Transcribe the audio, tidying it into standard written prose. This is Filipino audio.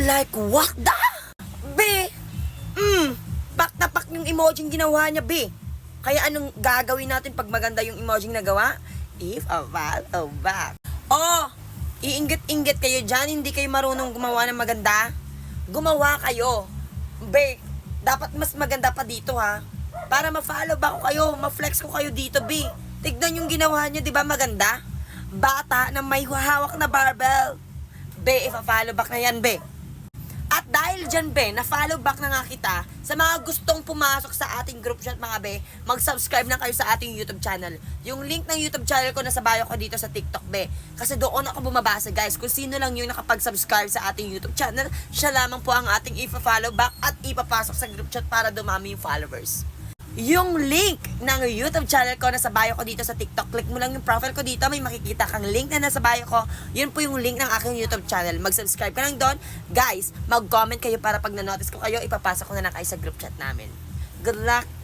Like what the? Be, pak na pak yung emoji ginawa niya, be. Kaya anong gagawin natin pag maganda yung emoji na gawa? If a follow back. Oh, iinggit-inggit kayo dyan, hindi kayo marunong gumawa ng maganda. Gumawa kayo. Be, dapat mas maganda pa dito ha. Para ma-follow back ko kayo, ma-flex ko kayo dito, be. Tignan yung ginawa niya, di ba maganda? Bata na may hawak na barbell. Be, if a follow back na yan, be. At dahil dyan, be, na-follow back na nga kita, sa mga gustong pumasok sa ating group chat, mga be, mag-subscribe na kayo sa ating YouTube channel. Yung link ng YouTube channel ko nasa bio ko dito sa TikTok, be. Kasi doon ako bumabasa, guys. Kung sino lang yung nakapag-subscribe sa ating YouTube channel, siya lamang po ang ating ipa-follow back at ipapasok sa group chat para dumami yung followers. Yung link ng YouTube channel ko nasa bio ko dito sa TikTok. Click mo lang yung profile ko dito, may makikita kang link na nasa bio ko. Yun po yung link ng aking YouTube channel. Mag-subscribe ka lang doon. Guys, mag-comment kayo para pag na-notice ko kayo, ipapasok ko na lang kayo sa group chat namin. Good luck!